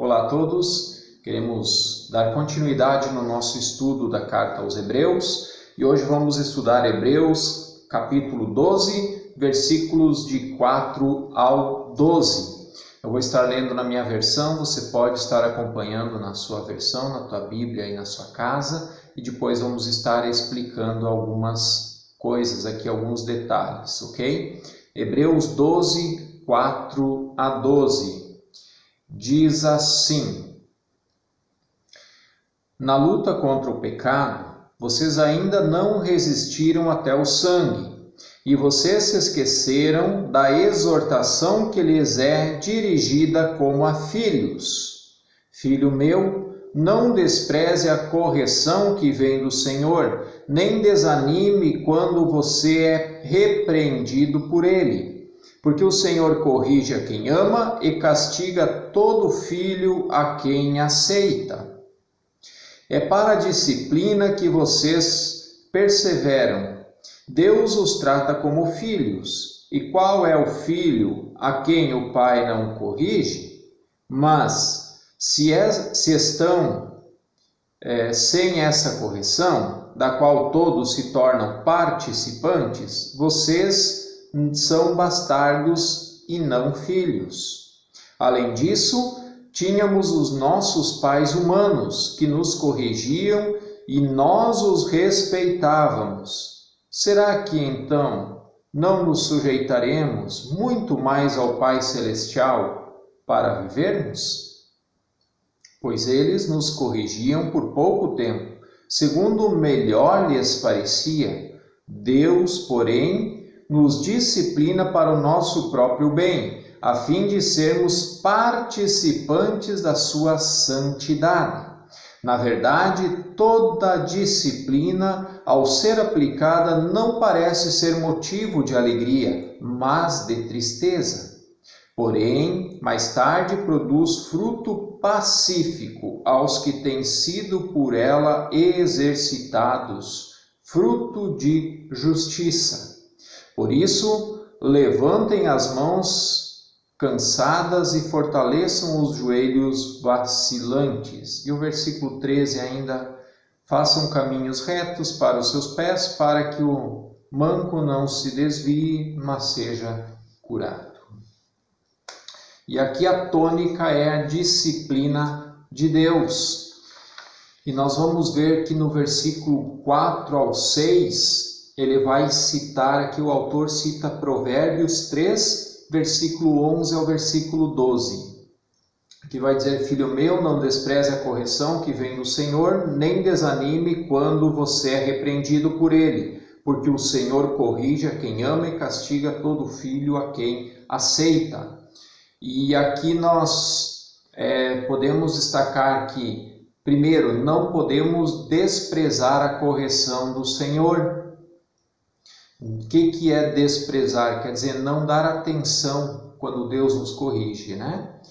Olá a todos, queremos dar continuidade no nosso estudo da carta aos Hebreus e hoje vamos estudar Hebreus capítulo 12, versículos de 4 ao 12. Eu vou estar lendo na minha versão, você pode estar acompanhando na sua versão, na tua Bíblia e na sua casa, e depois vamos estar explicando algumas coisas aqui, alguns detalhes, ok? Hebreus 12, 4 a 12. Diz assim: na luta contra o pecado, vocês ainda não resistiram até o sangue, e vocês se esqueceram da exortação que lhes é dirigida como a filhos. Filho meu, não despreze a correção que vem do Senhor, nem desanime quando você é repreendido por ele. Porque o Senhor corrige a quem ama e castiga todo filho a quem aceita. É para a disciplina que vocês perseveram. Deus os trata como filhos. E qual é o filho a quem o pai não corrige? Mas, se estão sem essa correção, da qual todos se tornam participantes, vocês são bastardos e não filhos. Além disso, tínhamos os nossos pais humanos, que nos corrigiam e nós os respeitávamos. Será que então não nos sujeitaremos muito mais ao Pai Celestial para vivermos? Pois eles nos corrigiam por pouco tempo, segundo melhor lhes parecia. Deus, porém, nos disciplina para o nosso próprio bem, a fim de sermos participantes da sua santidade. Na verdade, toda disciplina, ao ser aplicada, não parece ser motivo de alegria, mas de tristeza. Porém, mais tarde produz fruto pacífico aos que têm sido por ela exercitados, fruto de justiça. Por isso, levantem as mãos cansadas e fortaleçam os joelhos vacilantes. E o versículo 13 ainda: façam caminhos retos para os seus pés, para que o manco não se desvie, mas seja curado. E aqui a tônica é a disciplina de Deus. E nós vamos ver que no versículo 4 ao 6, ele vai citar, aqui o autor cita Provérbios 3, versículo 11 ao versículo 12, que vai dizer: filho meu, não despreze a correção que vem do Senhor, nem desanime quando você é repreendido por ele, porque o Senhor corrige a quem ama e castiga todo filho a quem aceita. E aqui nós podemos destacar que, primeiro, não podemos desprezar a correção do Senhor. O que é desprezar? Quer dizer, não dar atenção quando Deus nos corrige, né?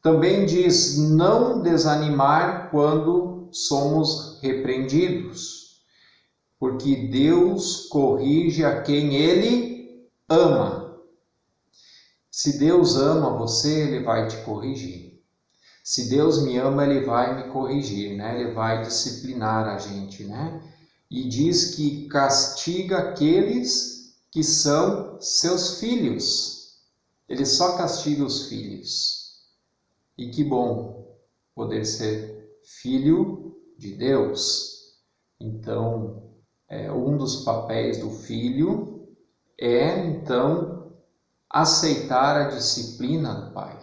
Também diz não desanimar quando somos repreendidos, porque Deus corrige a quem Ele ama. Se Deus ama você, Ele vai te corrigir. Se Deus me ama, Ele vai me corrigir, né? Ele vai disciplinar a gente, né? E diz que castiga aqueles que são seus filhos. Ele só castiga os filhos. E que bom poder ser filho de Deus. Então, um dos papéis do filho é, então, aceitar a disciplina do Pai,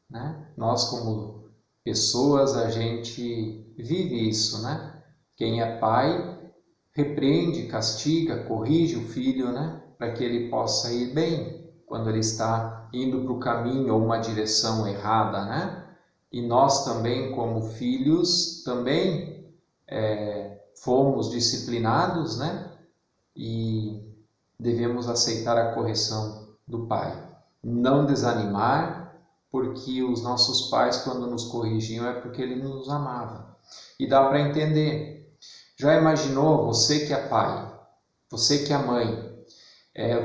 né? Nós, como pessoas, a gente vive isso, né? Quem é pai repreende, castiga, corrige o filho, né? Para que ele possa ir bem quando ele está indo para o caminho ou uma direção errada, né? E nós também, como filhos, também fomos disciplinados, né? E devemos aceitar a correção do Pai. Não desanimar, porque os nossos pais, quando nos corrigiam, é porque Ele nos amava. E dá para entender. Já imaginou, você que é pai, você que é mãe,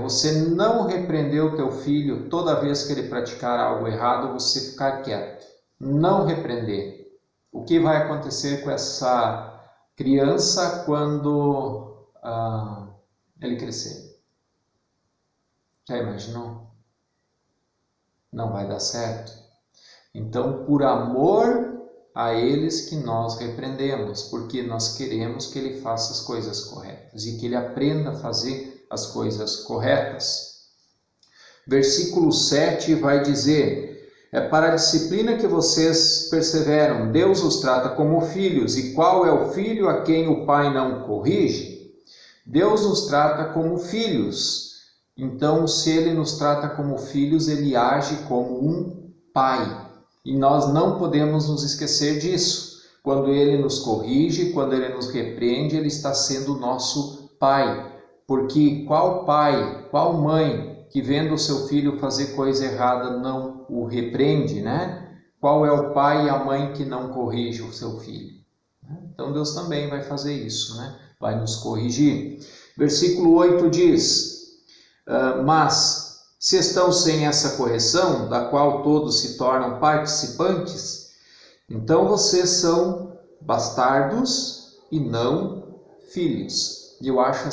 você não repreender o teu filho toda vez que ele praticar algo errado, você ficar quieto? não repreender, o que vai acontecer com essa criança quando ele crescer? Já imaginou? Não vai dar certo. Então, por amor a eles que nós repreendemos, porque nós queremos que ele faça as coisas corretas e que ele aprenda a fazer as coisas corretas. Versículo 7 vai dizer: é para a disciplina que vocês perseveram, Deus os trata como filhos. E qual é o filho a quem o pai não corrige? Deus nos trata como filhos. Então, se ele nos trata como filhos, ele age como um pai. E nós não podemos nos esquecer disso. Quando ele nos corrige, quando ele nos repreende, ele está sendo nosso pai. Porque qual pai, qual mãe que vendo o seu filho fazer coisa errada não o repreende, né? Qual é o pai e a mãe que não corrige o seu filho? Então Deus também vai fazer isso, né? Vai nos corrigir. Versículo 8 diz: mas se estão sem essa correção, da qual todos se tornam participantes, então vocês são bastardos e não filhos. E eu acho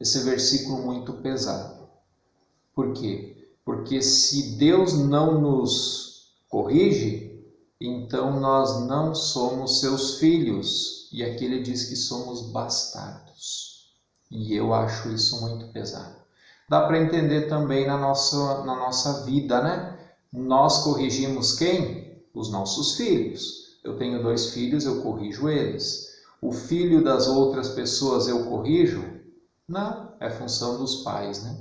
esse versículo muito pesado. Por quê? Porque se Deus não nos corrige, então nós não somos seus filhos. E aqui ele diz que somos bastardos. E eu acho isso muito pesado. Dá para entender também na nossa vida, né? Nós corrigimos quem? Os nossos filhos. Eu tenho 2 filhos, eu corrijo eles. O filho das outras pessoas eu corrijo? Não, é função dos pais, né?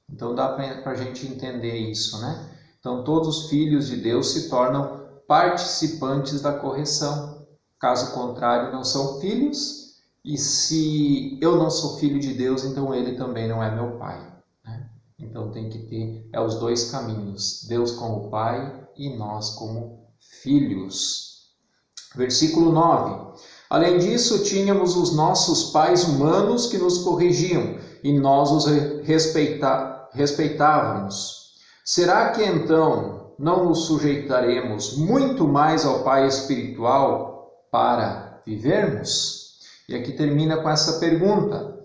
Então dá para a gente entender isso, né? Então todos os filhos de Deus se tornam participantes da correção. Caso contrário, não são filhos. E se eu não sou filho de Deus, então ele também não é meu pai, né? Então tem que ter os 2 caminhos. Deus como pai e nós como filhos. Versículo 9. Além disso, tínhamos os nossos pais humanos que nos corrigiam e nós os respeitávamos. Será que então não nos sujeitaremos muito mais ao Pai espiritual para vivermos? E aqui termina com essa pergunta.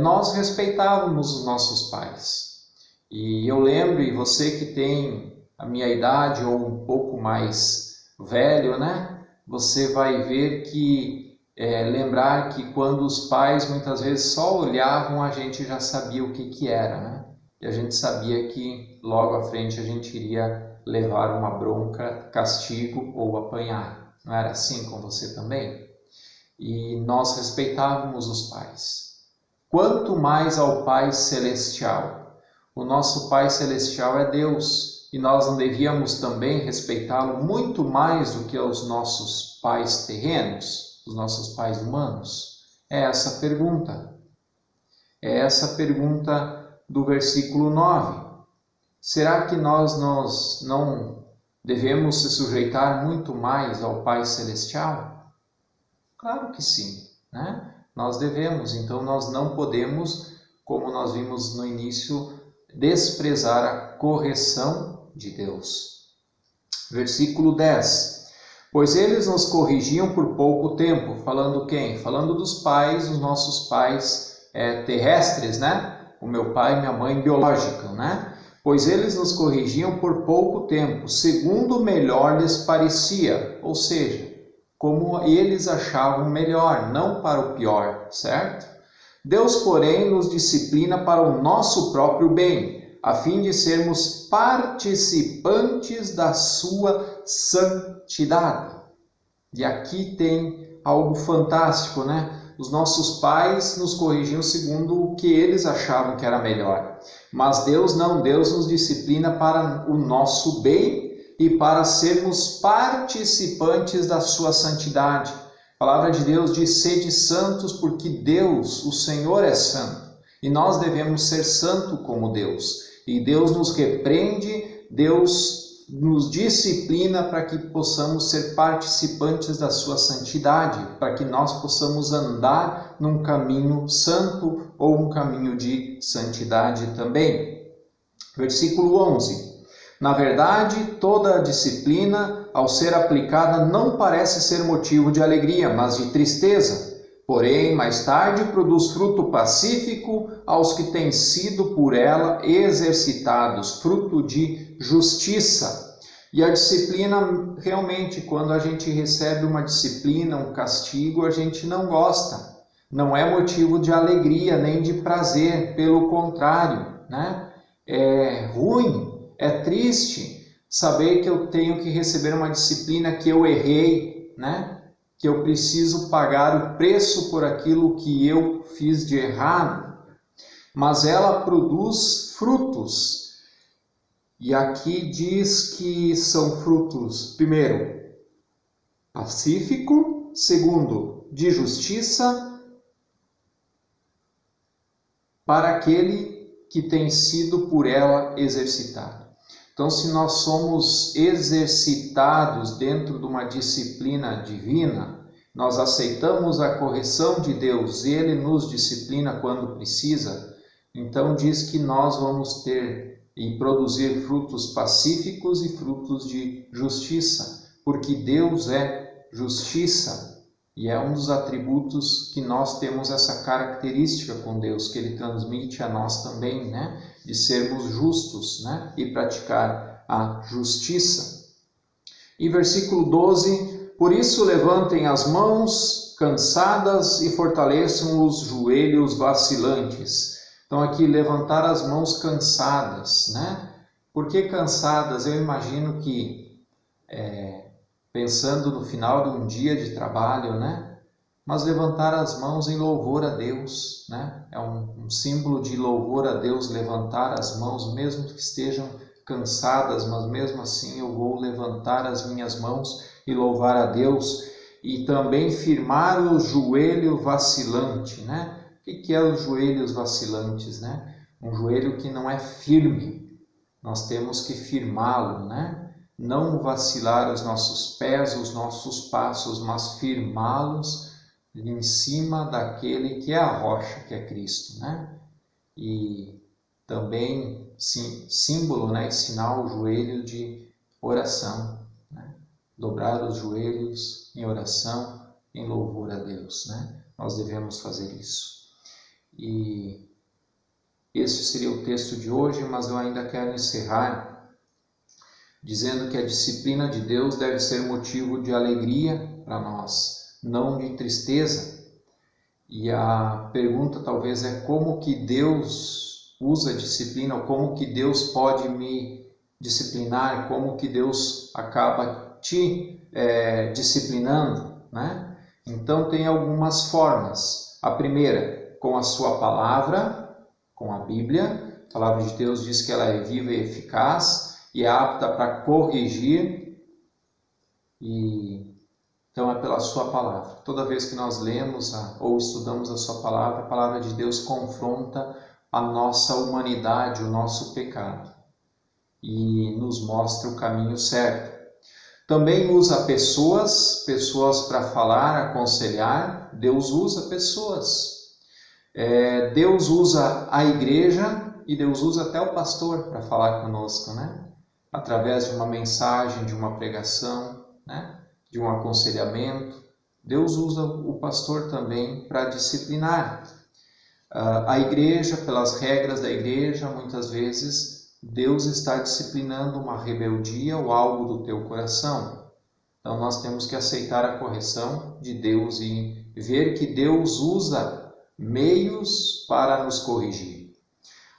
Nós respeitávamos os nossos pais. E eu lembro, e você que tem a minha idade ou um pouco mais velho, né? Você vai ver que, lembrar que quando os pais muitas vezes só olhavam, a gente já sabia o que era, né? E a gente sabia que logo à frente a gente iria levar uma bronca, castigo ou apanhar. Não era assim com você também? E nós respeitávamos os pais. Quanto mais ao Pai Celestial. O nosso Pai Celestial é Deus. E nós não devíamos também respeitá-lo muito mais do que os nossos pais terrenos, os nossos pais humanos? É essa a pergunta. É essa a pergunta do versículo 9. Será que nós não devemos se sujeitar muito mais ao Pai Celestial? Claro que sim, né? Nós devemos, então nós não podemos, como nós vimos no início, desprezar a correção de Deus. Versículo 10. Pois eles nos corrigiam por pouco tempo. Falando quem? Falando dos pais, os nossos pais terrestres, né? O meu pai e minha mãe biológica, né? Pois eles nos corrigiam por pouco tempo, segundo melhor lhes parecia. Ou seja, como eles achavam melhor, não para o pior, certo? Deus, porém, nos disciplina para o nosso próprio bem, a fim de sermos participantes da sua santidade. E aqui tem algo fantástico, né? Os nossos pais nos corrigiam segundo o que eles achavam que era melhor. Mas Deus não, Deus nos disciplina para o nosso bem e para sermos participantes da sua santidade. A palavra de Deus diz: sede santos, porque Deus, o Senhor, é santo. E nós devemos ser santo como Deus. E Deus nos repreende, Deus nos disciplina para que possamos ser participantes da sua santidade, para que nós possamos andar num caminho santo ou um caminho de santidade também. Versículo 11. Na verdade, toda a disciplina, ao ser aplicada, não parece ser motivo de alegria, mas de tristeza. Porém, mais tarde produz fruto pacífico aos que têm sido por ela exercitados, fruto de justiça. E a disciplina, realmente, quando a gente recebe uma disciplina, um castigo, a gente não gosta. Não é motivo de alegria nem de prazer, pelo contrário, né? É ruim, é triste saber que eu tenho que receber uma disciplina, que eu errei, né? Que eu preciso pagar o preço por aquilo que eu fiz de errado. Mas ela produz frutos. E aqui diz que são frutos, primeiro, pacífico, segundo, de justiça, para aquele que tem sido por ela exercitado. Então, se nós somos exercitados dentro de uma disciplina divina, nós aceitamos a correção de Deus, Ele nos disciplina quando precisa, então diz que nós vamos ter e produzir frutos pacíficos e frutos de justiça, porque Deus é justiça. E é um dos atributos que nós temos essa característica com Deus, que Ele transmite a nós também, né? De sermos justos, né? E praticar a justiça. E versículo 12, por isso levantem as mãos cansadas e fortaleçam os joelhos vacilantes. Então aqui, levantar as mãos cansadas, né? Por que cansadas? Eu imagino que pensando no final de um dia de trabalho, né? Mas levantar as mãos em louvor a Deus, né? É um símbolo de louvor a Deus, levantar as mãos, mesmo que estejam cansadas, mas mesmo assim eu vou levantar as minhas mãos e louvar a Deus. E também firmar o joelho vacilante, né? O que é os joelhos vacilantes, né? Um joelho que não é firme, nós temos que firmá-lo, né? Não vacilar os nossos pés, os nossos passos, mas firmá-los em cima daquele que é a rocha, que é Cristo, né? E também símbolo, né? Sinal, o joelho de oração, né? Dobrar os joelhos em oração, em louvor a Deus, né? Nós devemos fazer isso. E esse seria o texto de hoje, mas eu ainda quero encerrar dizendo que a disciplina de Deus deve ser motivo de alegria para nós, não de tristeza. E a pergunta talvez é como que Deus usa a disciplina, ou como que Deus pode me disciplinar, como que Deus acaba te disciplinando, né? Então tem algumas formas. A primeira, com a sua palavra, com a Bíblia. A palavra de Deus diz que ela é viva e eficaz, e é apta para corrigir, e então é pela sua palavra. Toda vez que nós lemos ou estudamos a sua palavra, a palavra de Deus confronta a nossa humanidade, o nosso pecado, e nos mostra o caminho certo. Também usa pessoas para falar, aconselhar. Deus usa pessoas. Deus usa a igreja e Deus usa até o pastor para falar conosco, né? Através de uma mensagem, de uma pregação, né? De um aconselhamento. Deus usa o pastor também para disciplinar. A igreja, pelas regras da igreja, muitas vezes Deus está disciplinando uma rebeldia ou algo do teu coração. Então nós temos que aceitar a correção de Deus e ver que Deus usa meios para nos corrigir.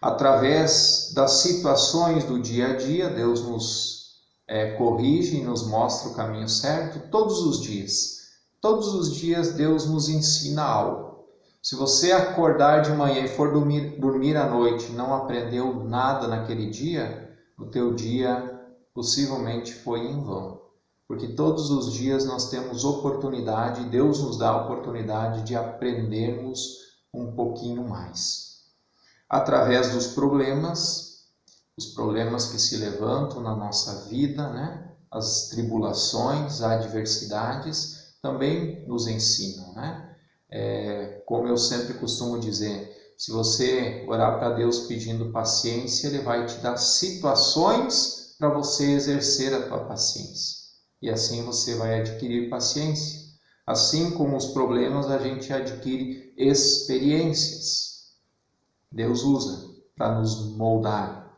Através das situações do dia a dia, Deus nos corrige e nos mostra o caminho certo todos os dias. Todos os dias Deus nos ensina algo. Se você acordar de manhã e for dormir à noite e não aprendeu nada naquele dia, o teu dia possivelmente foi em vão. Porque todos os dias nós temos oportunidade, Deus nos dá a oportunidade de aprendermos um pouquinho mais. Através dos problemas, os problemas que se levantam na nossa vida, né? As tribulações, as adversidades, também nos ensinam, né? Como eu sempre costumo dizer, se você orar para Deus pedindo paciência, Ele vai te dar situações para você exercer a tua paciência. E assim você vai adquirir paciência. Assim como os problemas, a gente adquire experiências. Deus usa para nos moldar.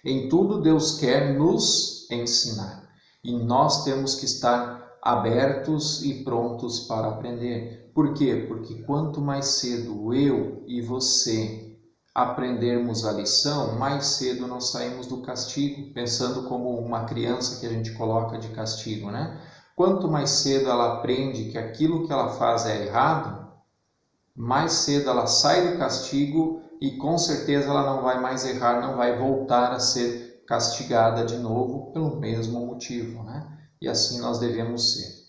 Em tudo Deus quer nos ensinar. E nós temos que estar abertos e prontos para aprender. Por quê? Porque quanto mais cedo eu e você aprendermos a lição, mais cedo nós saímos do castigo, pensando como uma criança que a gente coloca de castigo, né? Quanto mais cedo ela aprende que aquilo que ela faz é errado, mais cedo ela sai do castigo e com certeza ela não vai mais errar, não vai voltar a ser castigada de novo pelo mesmo motivo, né? E assim nós devemos ser.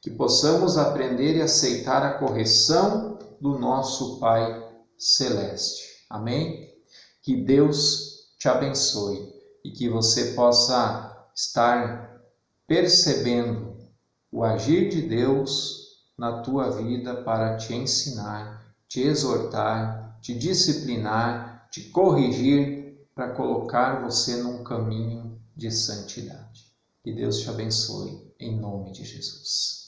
Que possamos aprender e aceitar a correção do nosso Pai Celeste. Amém? Que Deus te abençoe e que você possa estar percebendo o agir de Deus na tua vida para te ensinar, te exortar, te disciplinar, te corrigir para colocar você num caminho de santidade. Que Deus te abençoe em nome de Jesus.